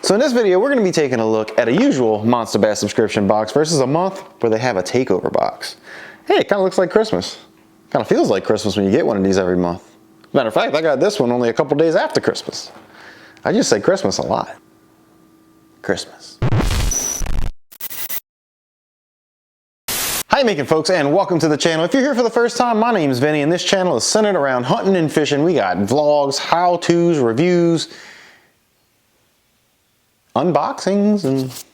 So in this video, we're going to be taking a look at a usual Monster Bass subscription box versus a month where they have a takeover box. Hey, it kind of looks like Christmas. Kind of feels like Christmas when you get one of these every month. Matter of fact, I got this one only a couple days after Christmas. I just say Christmas a lot. Christmas. Hi making folks, and welcome to the channel. If you're here for the first time, my name is Vinny, and this channel is centered around hunting and fishing. We got vlogs, how-tos, reviews, unboxings, and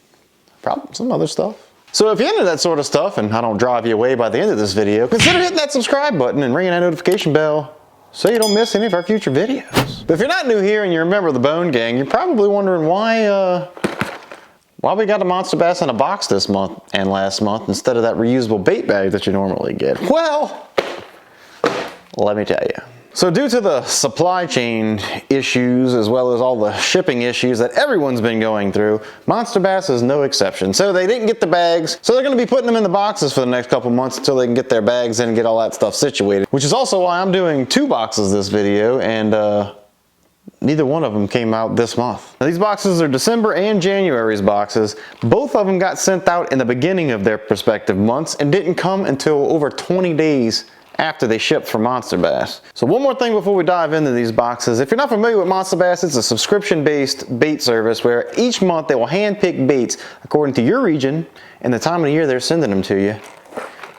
probably some other stuff. So if you're into that sort of stuff, and I don't drive you away by the end of this video, consider hitting that subscribe button and ringing that notification bell so you don't miss any of our future videos. But if you're not new here and you're a member of the Bone Gang, you're probably wondering why we got a Monster Bass in a box this month and last month instead of that reusable bait bag that you normally get. Well, let me tell you. So due to the supply chain issues as well as all the shipping issues that everyone's been going through, Monster Bass is no exception. So they didn't get the bags, so they're going to be putting them in the boxes for the next couple months until they can get their bags in and get all that stuff situated. Which is also why I'm doing two boxes this video, and neither one of them came out this month. Now, these boxes are December and January's boxes. Both of them got sent out in the beginning of their respective months and didn't come until over 20 days after they shipped from Monster Bass. So one more thing before we dive into these boxes. If you're not familiar with Monster Bass, it's a subscription-based bait service where each month they will hand-pick baits according to your region and the time of the year they're sending them to you.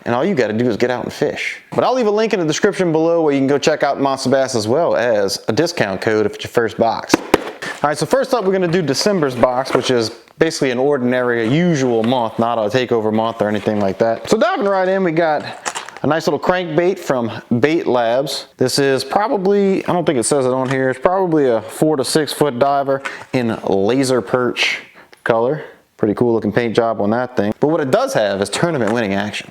And all you got to do is get out and fish. But I'll leave a link in the description below where you can go check out Monster Bass as well as a discount code if it's your first box. All right, so first up we're going to do December's box, which is basically an ordinary, usual month, not a takeover month or anything like that. So diving right in, we got a nice little crankbait from Bait Labs. This is probably, I don't think it says it on here, it's probably a 4 to 6 foot diver in laser perch color. Pretty cool looking paint job on that thing. But what it does have is tournament winning action.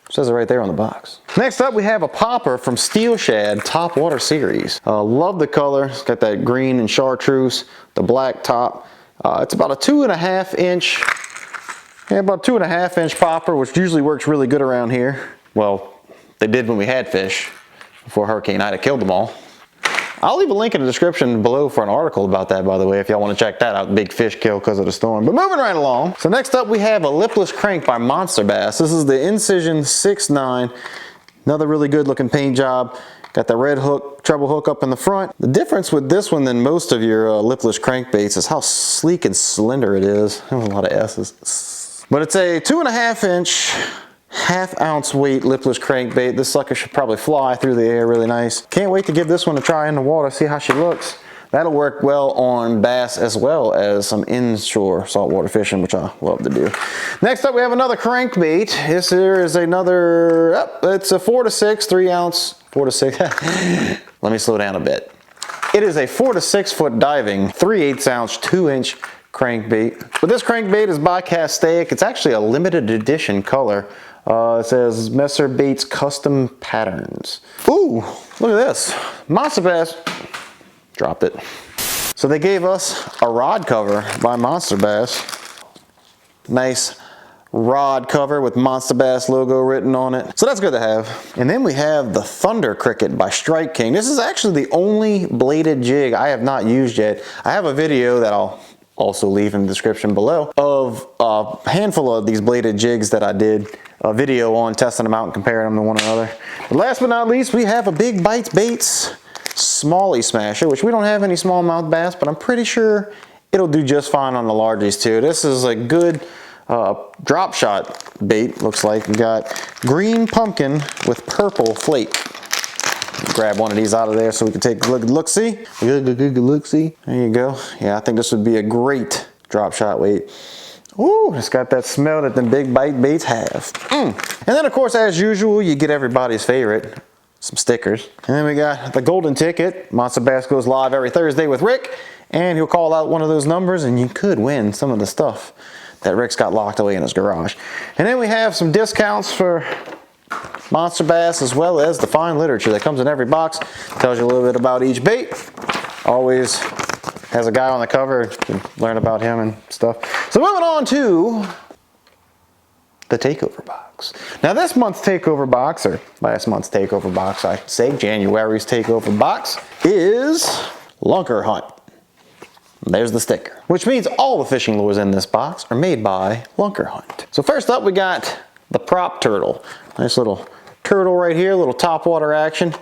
It says it right there on the box. Next up we have a popper from Steel Shad Topwater series. Love the color. It's got that green and chartreuse, the black top. It's about a 2.5 inch, about 2.5 inch popper, which usually works really good around here. Well, they did when we had fish before Hurricane Ida killed them all. I'll leave a link in the description below for an article about that, by the way, if y'all want to check that out. Big fish kill because of the storm. But moving right along. So next up we have a lipless crank by Monster Bass. This is the Incision 6.9. Another really good looking paint job. Got the red hook, treble hook up in the front. The difference with this one than most of your lipless crankbaits is how sleek and slender it is. There's a lot of S's. But it's a 2.5 inch, half-ounce weight lipless crankbait. This sucker should probably fly through the air really nice. Can't wait to give this one a try in the water, see how she looks. That'll work well on bass as well as some inshore saltwater fishing, which I love to do. Next up we have another crankbait. This here is another, it's a 4 to 6, 3 ounce, 4 to 6. Let me slow down a bit. It is a 4 to 6 foot diving, 3/8 ounce, 2 inch crankbait. But this crankbait is by Castaic. It's actually a limited edition color. It says Messer Baits Custom Patterns. Ooh, look at this. Monster Bass dropped it. So they gave us a rod cover by Monster Bass. Nice rod cover with Monster Bass logo written on it. So that's good to have. And then we have the Thunder Cricket by Strike King. This is actually the only bladed jig I have not used yet. I have a video that I'll also leave in the description below of a handful of these bladed jigs that I did a video on, testing them out and comparing them to one another. But last but not least, we have a Big Bites Baits Smallie Smasher, which we don't have any smallmouth bass, but I'm pretty sure it'll do just fine on the largies too. This is a good drop shot bait, looks like. We got green pumpkin with purple flake. Grab one of these out of there so we can take a look-see. Look-see. There you go. Yeah, I think this would be a great drop shot weight. Ooh, it's got that smell that the Big Bite baits have. And then of course, as usual, you get everybody's favorite, some stickers. And then we got the golden ticket. Monster Bass goes live every Thursday with Rick, and he'll call out one of those numbers and you could win some of the stuff that Rick's got locked away in his garage. And then we have some discounts for Monster Bass as well as the fine literature that comes in every box. Tells you a little bit about each bait. Always has a guy on the cover. You can learn about him and stuff. So moving on to the takeover box. Now this month's takeover box, or last month's takeover box, I say, January's takeover box, is Lunker Hunt. There's the sticker. Which means all the fishing lures in this box are made by Lunker Hunt. So first up we got the prop turtle. Nice little turtle right here, little topwater action.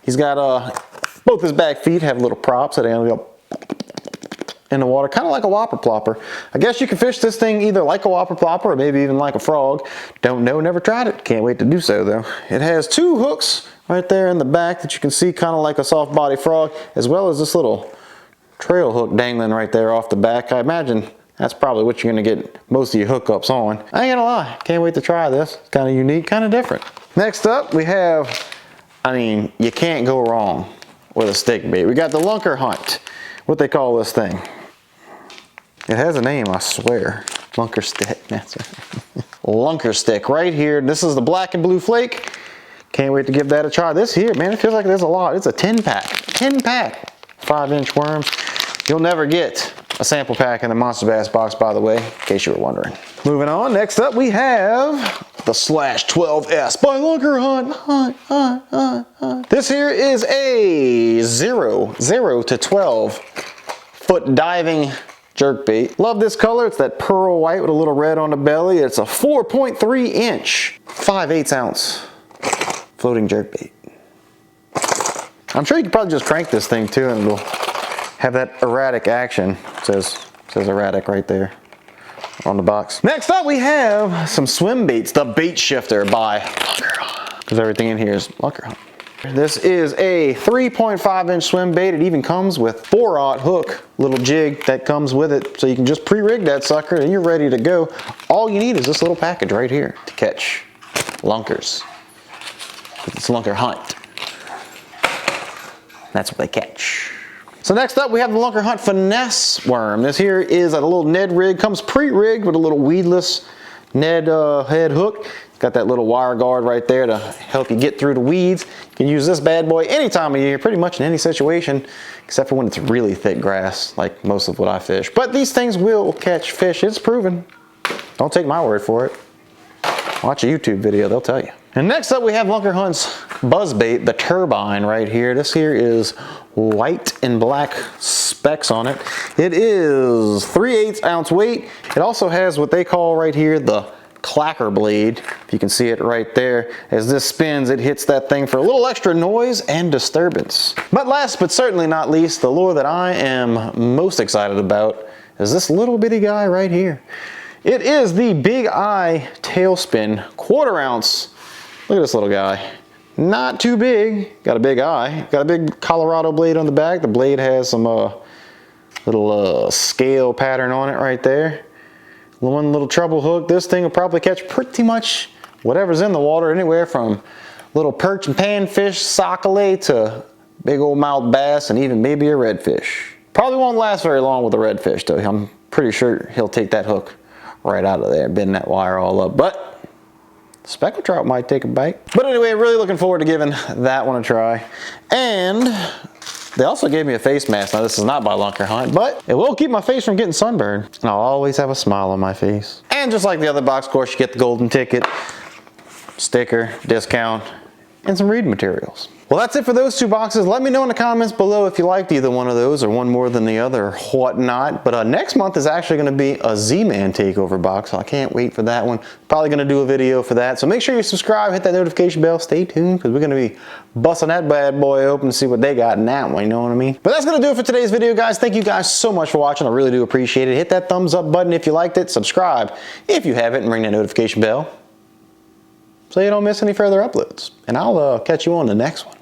He's got both his back feet have little props that are gonna go in the water, kind of like a whopper plopper. I guess you can fish this thing either like a whopper plopper or maybe even like a frog. Don't know, never tried it. Can't wait to do so though. It has two hooks right there in the back that you can see kind of like a soft body frog, as well as this little trail hook dangling right there off the back. I imagine that's probably what you're gonna get most of your hookups on. I ain't gonna lie, can't wait to try this. It's kind of unique, kind of different. Next up we have, I mean, you can't go wrong with a stick bait. We got the Lunker Hunt. What they call this thing? It has a name, I swear. Lunker stick. That's it. Lunker stick right here. This is the black and blue flake. Can't wait to give that a try. This here, man, it feels like there's a lot. It's a 10 pack. 10 pack. 5-inch worms. You'll never get a sample pack in the Monster Bass box, by the way, in case you were wondering. Moving on, next up we have the Slash 12S by Lunker Hunt. This here is a 0 to 12 foot diving jerkbait. Love this color. It's that pearl white with a little red on the belly. It's a 4.3 inch, 5/8 ounce floating jerkbait. I'm sure you could probably just crank this thing too and it'll have that erratic action. It says erratic right there on the box. Next up we have some swim baits. The Bait Shifter by Lunker Hunt. Because everything in here is Lunker Hunt. This is a 3.5-inch swim bait. It even comes with 4/0 hook, little jig that comes with it. So you can just pre-rig that sucker and you're ready to go. All you need is this little package right here to catch lunkers. It's Lunker Hunt. That's what they catch. So next up we have the Lunker Hunt Finesse worm. This here is a little Ned rig. Comes pre-rigged with a little weedless Ned head hook. Got that little wire guard right there to help you get through the weeds. You can use this bad boy any time of year, pretty much in any situation, except for when it's really thick grass, like most of what I fish. But these things will catch fish, it's proven. Don't take my word for it. Watch a YouTube video, they'll tell you. And next up we have Lunker Hunt's Buzzbait, the turbine right here. This here is white and black specks on it. It is 3/8 ounce weight. It also has what they call right here the clacker blade. If you can see it right there. As this spins, it hits that thing for a little extra noise and disturbance. But last but certainly not least, the lure that I am most excited about is this little bitty guy right here. It is the Big Eye Tailspin 1/4 ounce. Look at this little guy. Not too big. Got a big eye. Got a big Colorado blade on the back. The blade has some little scale pattern on it right there. One little treble hook. This thing will probably catch pretty much whatever's in the water, anywhere from little perch and panfish, sockeye to big old mouth bass, and even maybe a redfish. Probably won't last very long with a redfish though. I'm pretty sure he'll take that hook right out of there, bend that wire all up. But speckled trout might take a bite. But anyway, really looking forward to giving that one a try. And they also gave me a face mask. Now this is not by Lunker Hunt, but it will keep my face from getting sunburned. And I'll always have a smile on my face. And just like the other box, of course, you get the golden ticket, sticker, discount, and some reading materials. Well, that's it for those two boxes. Let me know in the comments below if you liked either one of those or one more than the other or whatnot. But next month is actually going to be a Z-Man takeover box, so I can't wait for that one. Probably going to do a video for that. So make sure you subscribe, hit that notification bell, stay tuned, because we're going to be busting that bad boy open to see what they got in that one, you know what I mean? But that's going to do it for today's video, guys. Thank you guys so much for watching. I really do appreciate it. Hit that thumbs up button if you liked it. Subscribe if you haven't, and ring that notification bell so you don't miss any further uploads. And I'll catch you on the next one.